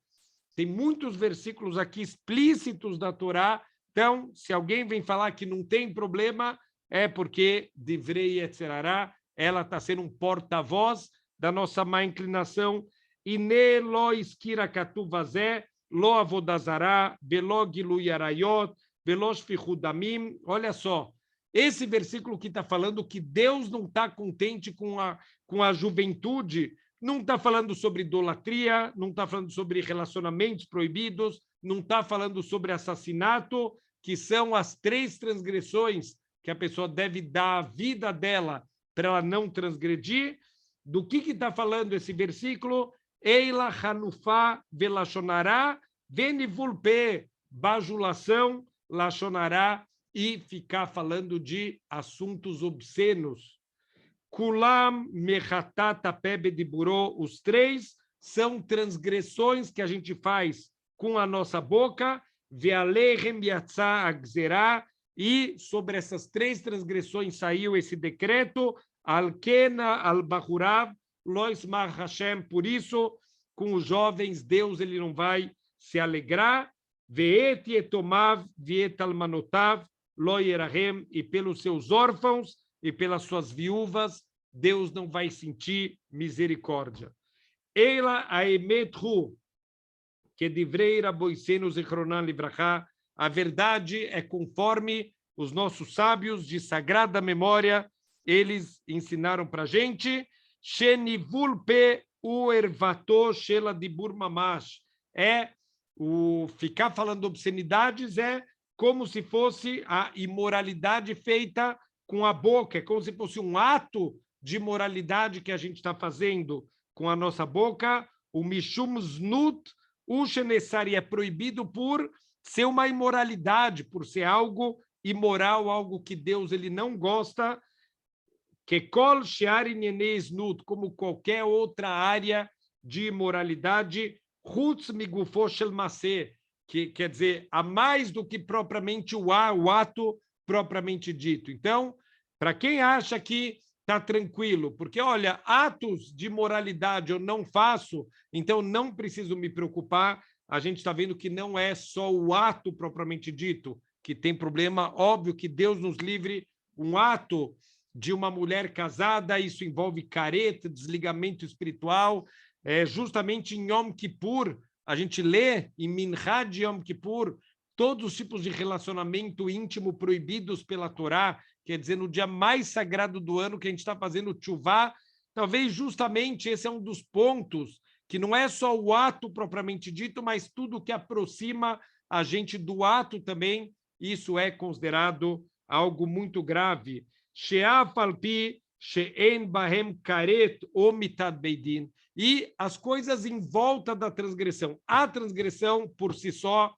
tem muitos versículos aqui explícitos da Torá. Então, se alguém vem falar que não tem problema, é porque divrei etzerará, ela está sendo um porta-voz da nossa má inclinação. Ine lo iskira katuvazé, lo avodazará, velo gilu yarayot, velo shfichu damim. Olha só, esse versículo que está falando que Deus não está contente com a juventude, não está falando sobre idolatria, não está falando sobre relacionamentos proibidos, não está falando sobre assassinato, que são as 3 transgressões que a pessoa deve dar a vida dela para ela não transgredir. Do que está falando esse versículo? Eila Hanufá velachonará, venivulpe, bajulação, lachonará, e ficar falando de assuntos obscenos. Kulam mechatata pebe de burô, os 3 são transgressões que a gente faz com a nossa boca, vealechem yatzá agzerá, e sobre essas 3 transgressões saiu esse decreto, alkena al-bahurav, lo yismach Hashem. Por isso, com os jovens, Deus ele não vai se alegrar. Ve'et yetomav ve'et almanotav lo yerahem. E pelos seus órfãos e pelas suas viúvas, Deus não vai sentir misericórdia. Eila aemet hu, que divrei raboisenu zichronan livrachá. A verdade é conforme os nossos sábios de sagrada memória, eles ensinaram para a gente, Shenivulpe u ervato shela dibur mamash. É o ficar falando obscenidades é como se fosse a imoralidade feita com a boca, é como se fosse um ato de moralidade que a gente está fazendo com a nossa boca. O mishum znut o shenessari é proibido por ser uma imoralidade, por ser algo imoral, algo que Deus ele não gosta, que kol sheari nenei znut, como qualquer outra área de imoralidade, chutz migufo shel maseh, que quer dizer, a mais do que propriamente o ato propriamente dito. Então, para quem acha que está tranquilo, porque, olha, atos de moralidade eu não faço, então não preciso me preocupar, a gente está vendo que não é só o ato propriamente dito que tem problema. Óbvio que Deus nos livre, um ato de uma mulher casada, isso envolve careta, desligamento espiritual, justamente em Yom Kippur, a gente lê em Minhá de Yom Kippur todos os tipos de relacionamento íntimo proibidos pela Torá, quer dizer, no dia mais sagrado do ano que a gente está fazendo tchuvá, talvez justamente esse é um dos pontos, que não é só o ato propriamente dito, mas tudo que aproxima a gente do ato também, isso é considerado algo muito grave. She'afalpi she'en bahem karet o mitad beidin. E as coisas em volta da transgressão. A transgressão, por si só,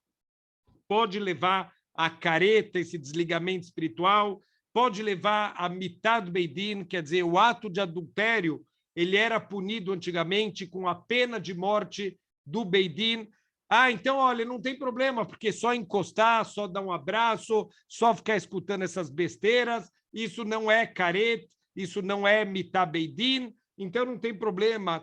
pode levar a careta, esse desligamento espiritual, pode levar a mitad beidin, quer dizer, o ato de adultério, ele era punido antigamente com a pena de morte do beidin. Então, olha, não tem problema, porque só encostar, só dar um abraço, só ficar escutando essas besteiras, isso não é caret, isso não é mitad beidin, então não tem problema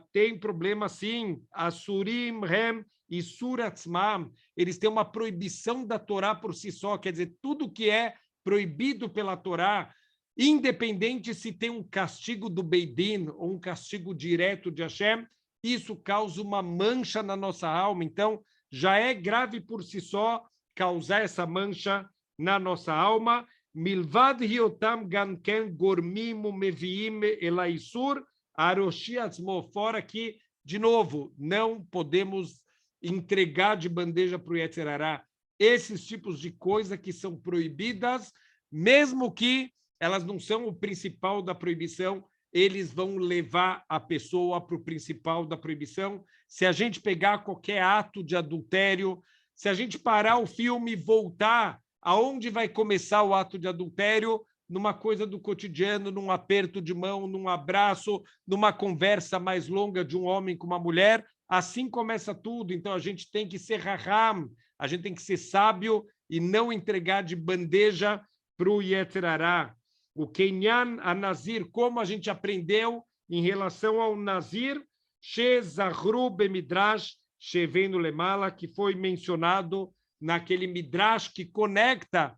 sim. Asurim, Hem e Suratzmam, eles têm uma proibição da Torá por si só, quer dizer, tudo que é proibido pela Torá, independente se tem um castigo do Beidin ou um castigo direto de Hashem, isso causa uma mancha na nossa alma. Então, já é grave por si só causar essa mancha na nossa alma. Milvad hiotam ganken gormim meviim elaisur aroshi atzmo. Fora que, de novo, não podemos entregar de bandeja para o Yetzer Hará esses tipos de coisa que são proibidas, mesmo que elas não são o principal da proibição, eles vão levar a pessoa para o principal da proibição. Se a gente pegar qualquer ato de adultério, se a gente parar o filme e voltar aonde vai começar o ato de adultério, numa coisa do cotidiano, num aperto de mão, num abraço, numa conversa mais longa de um homem com uma mulher, assim começa tudo. Então, a gente tem que ser raham, a gente tem que ser sábio e não entregar de bandeja para o Yetzer Hará. O Kenyan, a Nazir, como a gente aprendeu em relação ao Nazir, She Zahru Bemidrash, She Venu Lemala, que foi mencionado naquele Midrash que conecta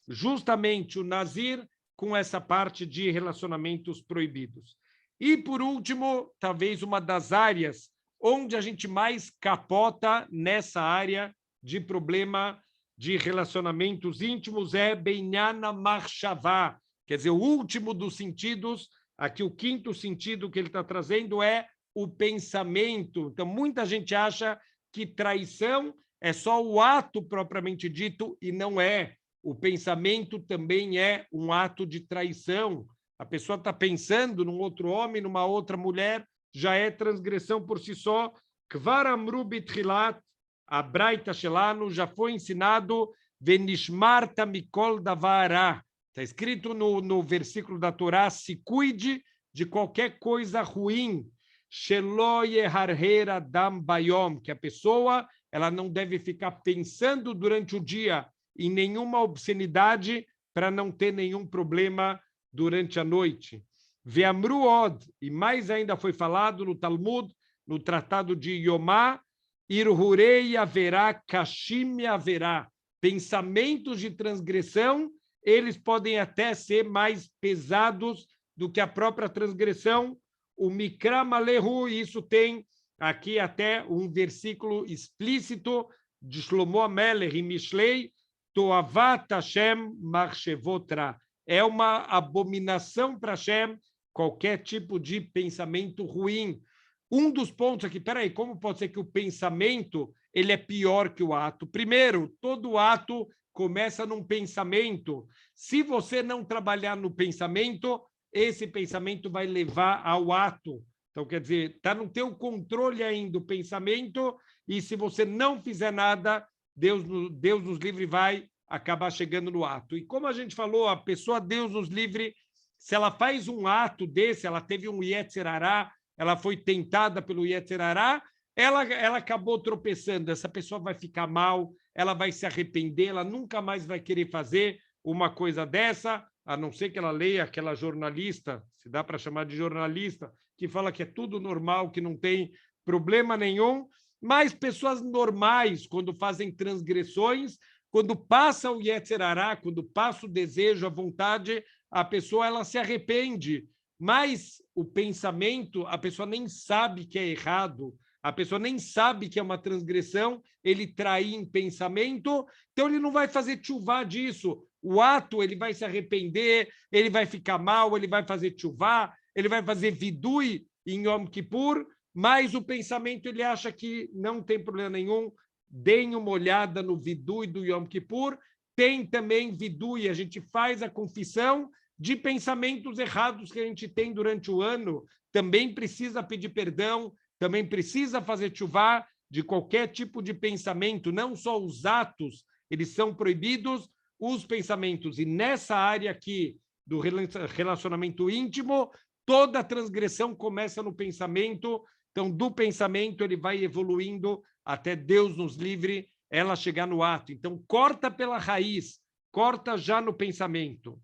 justamente o Nazir com essa parte de relacionamentos proibidos. E, por último, talvez uma das áreas onde a gente mais capota nessa área de problema de relacionamentos íntimos é Beinyan Machshavá, quer dizer, o último dos sentidos, aqui o quinto sentido que ele está trazendo é o pensamento. Então, muita gente acha que traição é só o ato propriamente dito e não é. O pensamento também é um ato de traição. A pessoa está pensando num outro homem, numa outra mulher, já é transgressão por si só. Kvar amru bitchilat, a Braita Shelanu já foi ensinado, venishmarta mikol davara. Está escrito no versículo da Torá, se cuide de qualquer coisa ruim. Shelo yeharher adam bayom, que a pessoa ela não deve ficar pensando durante o dia em nenhuma obscenidade para não ter nenhum problema durante a noite. Ve'amru od, e mais ainda foi falado no Talmud, no Tratado de Yomá, Irhurei haverá, Kashim haverá. Pensamentos de transgressão, eles podem até ser mais pesados do que a própria transgressão. O Mikra Malehu, isso tem aqui até um versículo explícito de Shlomo Amelech e Mishlei, Toavat Hashem Marchevotra. É uma abominação para Hashem qualquer tipo de pensamento ruim. Um dos pontos aqui, peraí, como pode ser que o pensamento ele é pior que o ato? Primeiro, todo ato começa num pensamento. Se você não trabalhar no pensamento, esse pensamento vai levar ao ato. Então, quer dizer, está no teu controle ainda o pensamento, e se você não fizer nada, Deus nos livre vai acabar chegando no ato. E como a gente falou, a pessoa, Deus nos livre, se ela faz um ato desse, ela teve um Yetzer Hará, ela foi tentada pelo Yetzer Hará, ela acabou tropeçando, essa pessoa vai ficar mal, ela vai se arrepender, ela nunca mais vai querer fazer uma coisa dessa, a não ser que ela leia aquela jornalista, se dá para chamar de jornalista, que fala que é tudo normal, que não tem problema nenhum, mas pessoas normais, quando fazem transgressões, quando passa o Yetzer Hará, quando passa o desejo, a vontade, a pessoa ela se arrepende, mas o pensamento, a pessoa nem sabe que é errado, a pessoa nem sabe que é uma transgressão, ele trair em pensamento, então ele não vai fazer tchuvá disso. O ato, ele vai se arrepender, ele vai ficar mal, ele vai fazer tchuvá, ele vai fazer vidui em Yom Kippur, mas o pensamento ele acha que não tem problema nenhum. Deem uma olhada no vidui do Yom Kippur, tem também vidui, a gente faz a confissão de pensamentos errados que a gente tem durante o ano, também precisa pedir perdão, também precisa fazer tchuvá de qualquer tipo de pensamento, não só os atos, eles são proibidos, os pensamentos. E nessa área aqui do relacionamento íntimo, toda transgressão começa no pensamento, então do pensamento ele vai evoluindo até Deus nos livre, ela chegar no ato. Então corta pela raiz, corta já no pensamento.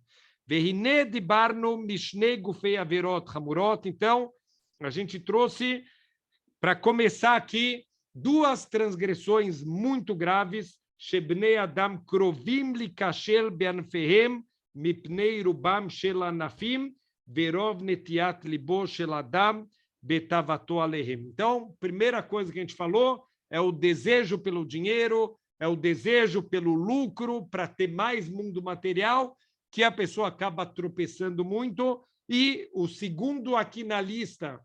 Verine de Barno Mishnei Gufei Averot Hamurot. Então, a gente trouxe, para começar aqui, duas transgressões muito graves. Shebnei Adam Krovim Likashel Beanfehem Mipnei Rubam Shel Anafim Verov Netiat Libo Shel Adam Betavato Alehem. Então, primeira coisa que a gente falou é o desejo pelo dinheiro, é o desejo pelo lucro, para ter mais mundo material, que a pessoa acaba tropeçando muito. E o segundo aqui na lista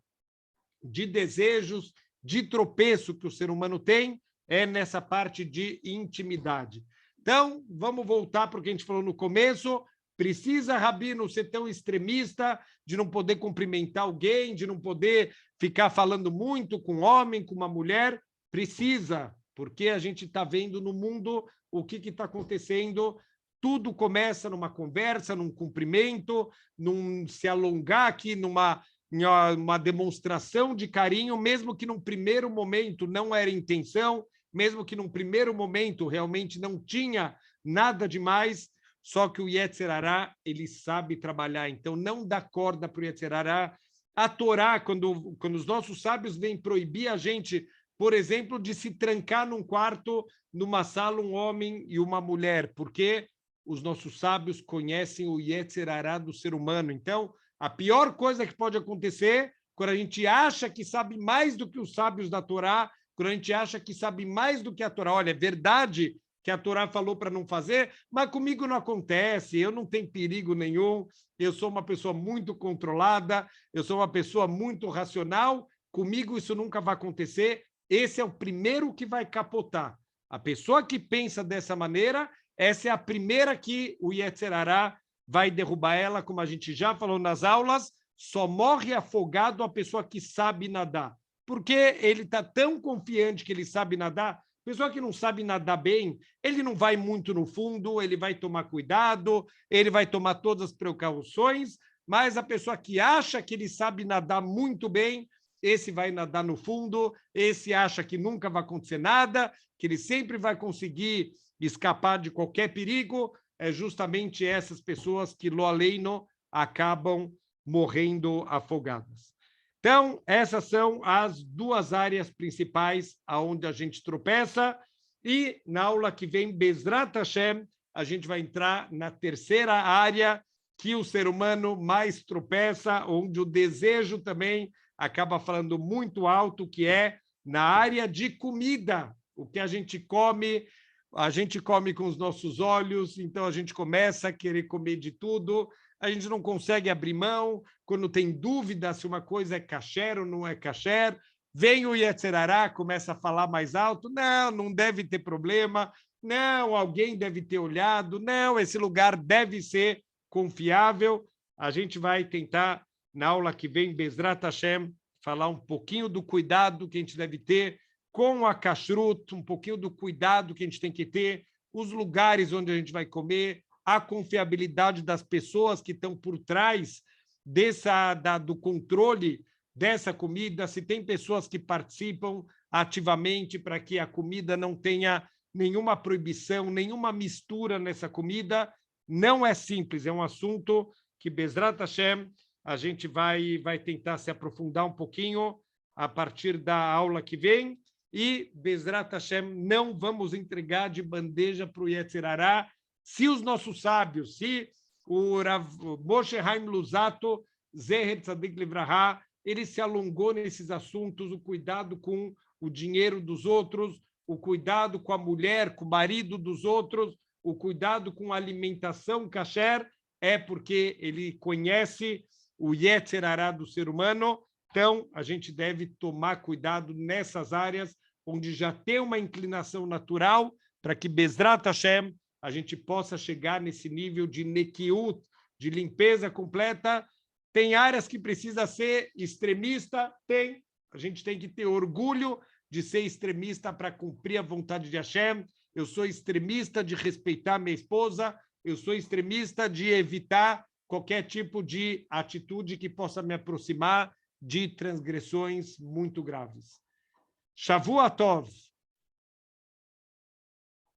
de desejos, de tropeço que o ser humano tem, é nessa parte de intimidade. Então, vamos voltar para o que a gente falou no começo. Precisa, Rabino, ser tão extremista de não poder cumprimentar alguém, de não poder ficar falando muito com um homem, com uma mulher? Precisa, porque a gente está vendo no mundo o que está acontecendo. Tudo começa numa conversa, num cumprimento, num se alongar aqui, numa demonstração de carinho, mesmo que num primeiro momento não era intenção, mesmo que num primeiro momento realmente não tinha nada demais, só que o Yetzer Hará, ele sabe trabalhar, então não dá corda para o Yetzer Hará. A Torá, quando os nossos sábios vêm proibir a gente, por exemplo, de se trancar num quarto, numa sala, um homem e uma mulher, porque os nossos sábios conhecem o Yetzer Hará do ser humano. Então, a pior coisa que pode acontecer, quando a gente acha que sabe mais do que os sábios da Torá, quando a gente acha que sabe mais do que a Torá, olha, é verdade que a Torá falou para não fazer, mas comigo não acontece, eu não tenho perigo nenhum, eu sou uma pessoa muito controlada, eu sou uma pessoa muito racional, comigo isso nunca vai acontecer. Esse é o primeiro que vai capotar. A pessoa que pensa dessa maneira, essa é a primeira que o Yetzer Hará vai derrubar ela, como a gente já falou nas aulas. Só morre afogado a pessoa que sabe nadar, porque ele está tão confiante que ele sabe nadar. Pessoa que não sabe nadar bem, ele não vai muito no fundo, ele vai tomar cuidado, ele vai tomar todas as precauções, mas a pessoa que acha que ele sabe nadar muito bem, esse vai nadar no fundo, esse acha que nunca vai acontecer nada, que ele sempre vai conseguir escapar de qualquer perigo. É justamente essas pessoas que, lo aleino, acabam morrendo afogadas. Então, essas são as duas áreas principais aonde a gente tropeça. E na aula que vem, Bezrat Hashem, a gente vai entrar na terceira área que o ser humano mais tropeça, onde o desejo também acaba falando muito alto, que é na área de comida. O que a gente come com os nossos olhos, então a gente começa a querer comer de tudo, a gente não consegue abrir mão, quando tem dúvida se uma coisa é kasher ou não é kasher, vem o Yetzer Hará, começa a falar mais alto, não deve ter problema, não, alguém deve ter olhado, não, esse lugar deve ser confiável. A gente vai tentar, na aula que vem, Bezrat Hashem, falar um pouquinho do cuidado que a gente deve ter com a kashrut, um pouquinho do cuidado que a gente tem que ter, os lugares onde a gente vai comer, a confiabilidade das pessoas que estão por trás do controle dessa comida, se tem pessoas que participam ativamente para que a comida não tenha nenhuma proibição, nenhuma mistura nessa comida. Não é simples, é um assunto que, Bezrat Hashem, a gente vai tentar se aprofundar um pouquinho a partir da aula que vem. E, Bezrat Hashem, não vamos entregar de bandeja para o Yetzer Hará. Se os nossos sábios, se o Moshe Haim Luzzatto, Zeher Tzadik Livrahá, ele se alongou nesses assuntos, o cuidado com o dinheiro dos outros, o cuidado com a mulher, com o marido dos outros, o cuidado com a alimentação kasher, é porque ele conhece o Yetzer Hará do ser humano. Então, a gente deve tomar cuidado nessas áreas onde já tem uma inclinação natural para que, Bezrat Hashem, a gente possa chegar nesse nível de nekiut, de limpeza completa. Tem áreas que precisa ser extremista, tem. A gente tem que ter orgulho de ser extremista para cumprir a vontade de Hashem. Eu sou extremista de respeitar minha esposa, eu sou extremista de evitar qualquer tipo de atitude que possa me aproximar de transgressões muito graves. Shavua Tov.